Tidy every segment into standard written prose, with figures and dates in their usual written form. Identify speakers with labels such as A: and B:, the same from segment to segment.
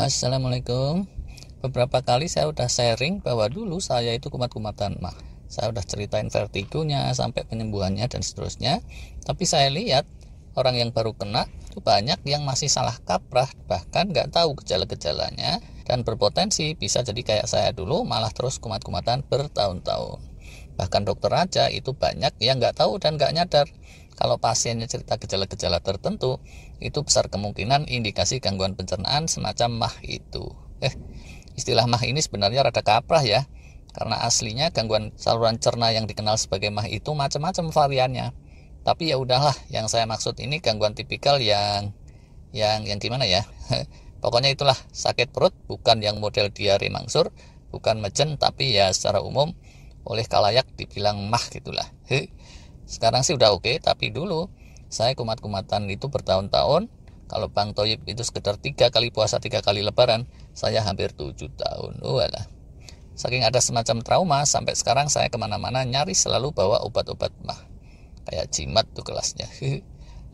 A: Assalamualaikum. Beberapa kali saya udah sharing bahwa dulu saya itu kumat-kumatan mah. Saya udah ceritain vertigonya sampai penyembuhannya dan seterusnya. Tapi saya lihat orang yang baru kena itu banyak yang masih salah kaprah, bahkan nggak tahu gejala-gejalanya dan berpotensi bisa jadi kayak saya dulu malah terus kumat-kumatan bertahun-tahun. Bahkan dokter aja itu banyak yang nggak tahu dan nggak nyadar kalau pasiennya cerita gejala-gejala tertentu, itu besar kemungkinan indikasi gangguan pencernaan semacam MAH itu. Istilah MAH ini sebenarnya rada kaprah ya, karena aslinya gangguan saluran cerna yang dikenal sebagai MAH itu macam-macam variannya. Tapi ya udahlah, yang saya maksud ini gangguan tipikal yang gimana ya? Pokoknya itulah sakit perut, bukan yang model diare mangsur, bukan mejen, tapi ya secara umum oleh kalayak dibilang MAH gitulah. Sekarang sih udah oke, tapi dulu saya kumat-kumatan itu bertahun-tahun. Kalau Bang Toyib itu sekedar 3 kali puasa 3 kali lebaran, saya hampir 7 tahun. Walah. Saking ada semacam trauma, sampai sekarang saya kemana-mana nyaris selalu bawa obat-obat MAH. Kayak jimat tuh kelasnya.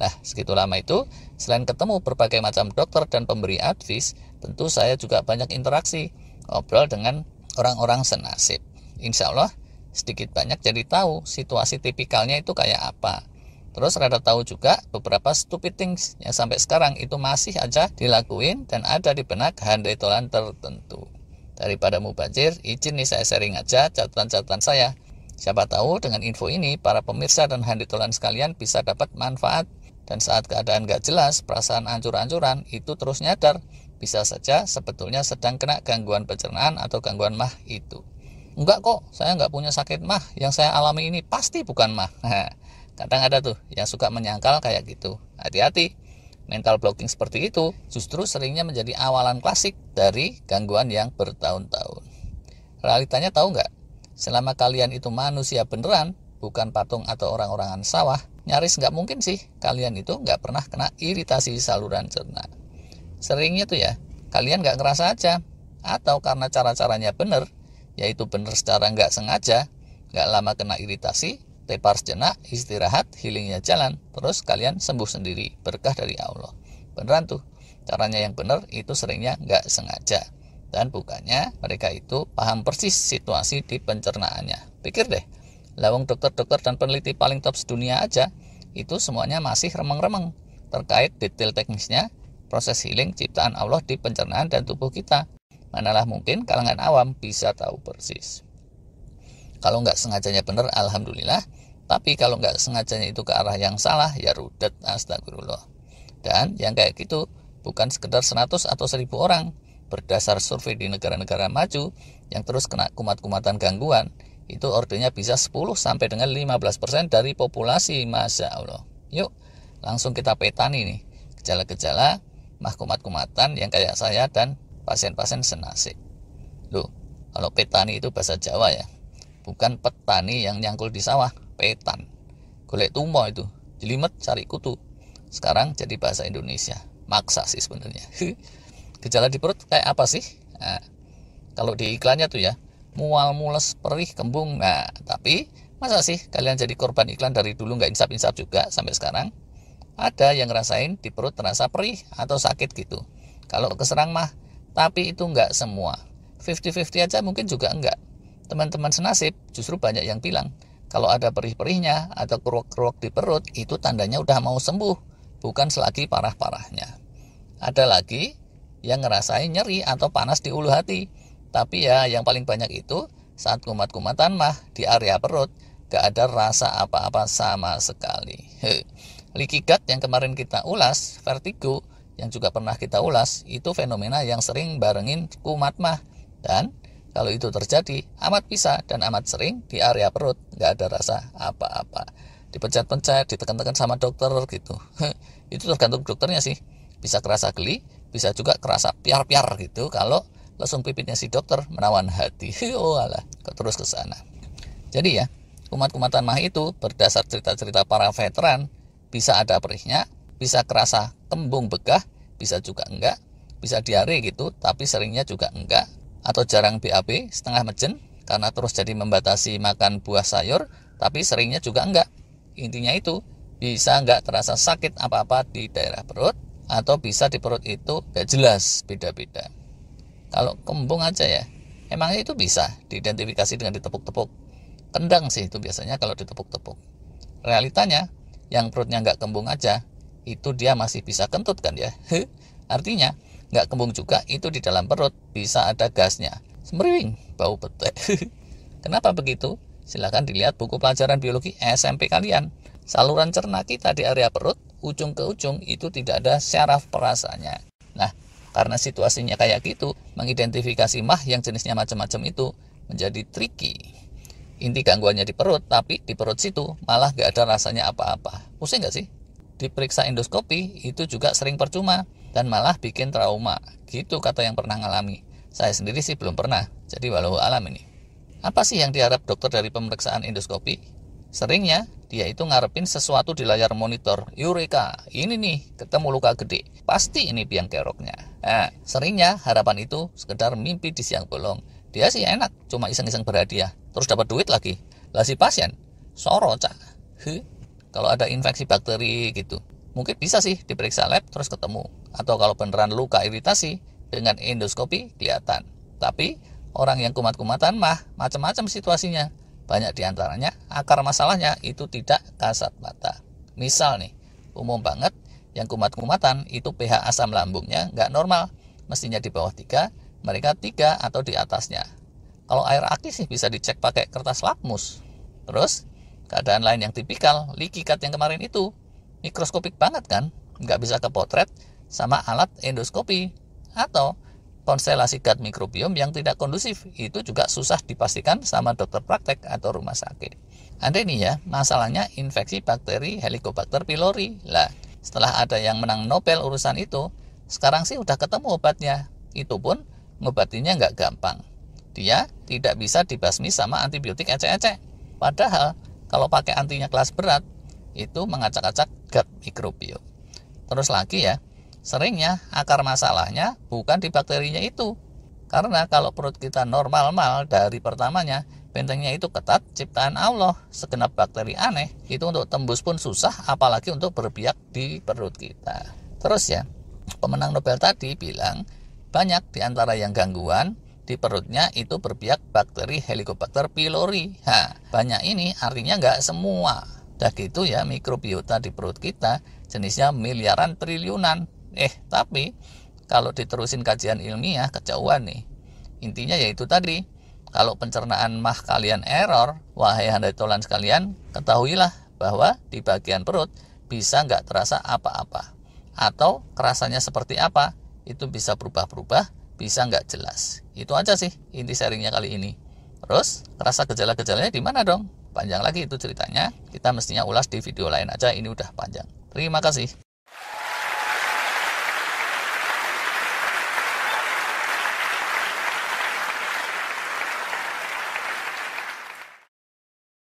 A: Nah, segitu lama itu, selain ketemu berbagai macam dokter dan pemberi advice, tentu saya juga banyak interaksi, ngobrol dengan orang-orang senasib. Insya Allah, sedikit banyak jadi tahu situasi tipikalnya itu kayak apa. Terus rada tahu juga beberapa stupid things yang sampai sekarang itu masih aja dilakuin dan ada di benak handai tolan tertentu. Daripada mubazir, izin nih saya sharing aja catatan-catatan saya. Siapa tahu dengan info ini para pemirsa dan handai tolan sekalian bisa dapat manfaat. Dan saat keadaan gak jelas, perasaan ancur-ancuran itu terus nyadar. Bisa saja sebetulnya sedang kena gangguan pencernaan atau gangguan MAH itu. Enggak kok, saya enggak punya sakit MAH, yang saya alami ini pasti bukan MAH. Kadang ada tuh yang suka menyangkal kayak gitu. Hati-hati, mental blocking seperti itu justru seringnya menjadi awalan klasik dari gangguan yang bertahun-tahun. Realitanya tahu enggak? Selama kalian itu manusia beneran, bukan patung atau orang-orangan sawah, nyaris enggak mungkin sih kalian itu enggak pernah kena iritasi saluran cerna. Seringnya tuh ya, kalian enggak ngerasa aja, atau karena cara-caranya bener, yaitu bener secara nggak sengaja, nggak lama kena iritasi, tepar sejenak, istirahat, healingnya jalan, terus kalian sembuh sendiri, berkah dari Allah. Beneran tuh, caranya yang bener itu seringnya nggak sengaja, dan bukannya mereka itu paham persis situasi di pencernaannya. Pikir deh, lawang dokter-dokter dan peneliti paling top sedunia aja, itu semuanya masih remeng-remeng terkait detail teknisnya, proses healing ciptaan Allah di pencernaan dan tubuh kita. Manalah mungkin kalangan awam bisa tahu persis. Kalau nggak sengajanya benar, alhamdulillah. Tapi kalau nggak sengajanya itu ke arah yang salah, ya rudet, astagfirullah. Dan yang kayak gitu bukan sekedar 100 atau 1000 orang. Berdasar survei di negara-negara maju yang terus kena kumat-kumatan gangguan, itu ordernya bisa 10 sampai dengan 15% dari populasi, Masya Allah. Yuk, langsung kita petani nih gejala-gejala MAH kumat-kumatan yang kayak saya dan pasien-pasien senasib. Loh, kalau petani itu bahasa Jawa ya, bukan petani yang nyangkul di sawah, petan. Golek tumo itu, jelimet cari kutu. Sekarang jadi bahasa Indonesia, maksa sih sebenarnya. Gejala di perut kayak apa sih? Nah, kalau di iklannya tuh ya, mual, mules, perih, kembung. Nah, tapi masa sih kalian jadi korban iklan dari dulu nggak insaf-insaf juga sampai sekarang? Ada yang ngerasain di perut terasa perih atau sakit gitu. Kalau keserang mah, tapi itu enggak semua. 50-50 aja mungkin juga enggak. Teman-teman senasib justru banyak yang bilang, kalau ada perih-perihnya atau keruak-keruak di perut, itu tandanya udah mau sembuh, bukan selagi parah-parahnya. Ada lagi yang ngerasain nyeri atau panas di ulu hati. Tapi ya yang paling banyak itu saat kumat-kumatan mah di area perut, gak ada rasa apa-apa sama sekali. Leaky gut yang kemarin kita ulas, vertigo, yang juga pernah kita ulas, itu fenomena yang sering barengin kumat MAH. Dan kalau itu terjadi, amat bisa dan amat sering di area perut, nggak ada rasa apa-apa. Dipencet-pencet, ditekan-tekan sama dokter gitu. Itu tergantung dokternya sih. Bisa kerasa geli, bisa juga kerasa piar-piar gitu kalau lesung pipitnya si dokter menawan hati. Oh alah, terus ke sana. Jadi ya, kumat-kumatan MAH itu berdasar cerita-cerita para veteran, bisa ada perihnya, bisa kerasa kembung begah, bisa juga enggak, bisa diare gitu, tapi seringnya juga enggak, atau jarang BAB, setengah mejen, karena terus jadi membatasi makan buah sayur, tapi seringnya juga enggak. Intinya itu, bisa enggak terasa sakit apa-apa di daerah perut, atau bisa di perut itu gak jelas, beda-beda. Kalau kembung aja ya, emangnya itu bisa diidentifikasi dengan ditepuk-tepuk. Kendang sih itu biasanya kalau ditepuk-tepuk. Realitanya, yang perutnya nggak kembung aja, itu dia masih bisa kentut kan ya. Artinya, nggak kembung juga itu di dalam perut bisa ada gasnya. Semriwing, bau petek. Kenapa begitu? Silahkan dilihat buku pelajaran biologi SMP kalian. Saluran cerna kita di area perut, ujung ke ujung itu tidak ada syaraf perasanya. Nah, karena situasinya kayak gitu, mengidentifikasi mah yang jenisnya macam-macam itu menjadi tricky. Inti gangguannya di perut, tapi di perut situ malah gak ada rasanya apa-apa. Pusing gak sih? Diperiksa endoskopi itu juga sering percuma dan malah bikin trauma. Gitu kata yang pernah ngalami. Saya sendiri sih belum pernah, jadi walau alam ini. Apa sih yang diharap dokter dari pemeriksaan endoskopi? Seringnya dia itu ngarepin sesuatu di layar monitor. Eureka, ini nih ketemu luka gede. Pasti ini biang keroknya. Nah, seringnya harapan itu sekedar mimpi di siang bolong. Dia sih enak, cuma iseng-iseng berhadiah. Terus dapat duit lagi. Lah si pasien, soro cak. Kalau ada infeksi bakteri gitu, mungkin bisa sih diperiksa lab terus ketemu. Atau kalau beneran luka iritasi, dengan endoskopi kelihatan. Tapi orang yang kumat-kumatan mah macam-macam situasinya. Banyak diantaranya akar masalahnya itu tidak kasat mata. Misal nih, umum banget yang kumat-kumatan itu pH asam lambungnya nggak normal. Mestinya di bawah 3, mereka 3 atau di atasnya. Kalau air aki sih bisa dicek pakai kertas lakmus. Terus, keadaan lain yang tipikal, leaky gut yang kemarin itu, mikroskopik banget kan? Nggak bisa kepotret sama alat endoskopi. Atau konstelasi gut mikrobiom yang tidak kondusif, itu juga susah dipastikan sama dokter praktek atau rumah sakit. Andai nih ya, masalahnya infeksi bakteri Helicobacter pylori. Lah, setelah ada yang menang Nobel urusan itu, sekarang sih udah ketemu obatnya. Itu pun ngobatinya nggak gampang. Dia tidak bisa dibasmi sama antibiotik ecek-ecek. Padahal kalau pakai antinya kelas berat, itu mengacak-acak gut mikrobiom. Terus lagi ya, seringnya akar masalahnya bukan di bakterinya itu. Karena kalau perut kita normal dari pertamanya, bentengnya itu ketat, ciptaan Allah. Segenap bakteri aneh, itu untuk tembus pun susah, apalagi untuk berbiak di perut kita. Terus ya, pemenang Nobel tadi bilang, banyak di antara yang gangguan di perutnya itu berbiak bakteri Helicobacter pylori. Banyak ini artinya nggak semua. Dah gitu ya, mikrobiota di perut kita jenisnya miliaran triliunan. Tapi kalau diterusin kajian ilmiah kejauhan nih. Intinya yaitu tadi, kalau pencernaan mah kalian error, wahai handai tolan sekalian, ketahuilah bahwa di bagian perut bisa nggak terasa apa-apa. Atau kerasanya seperti apa, itu bisa berubah-berubah, bisa nggak jelas. Itu aja sih inti sharingnya kali ini. Terus, rasa gejala-gejalanya di mana dong? Panjang lagi itu ceritanya, kita mestinya ulas di video lain aja, ini udah panjang. Terima kasih.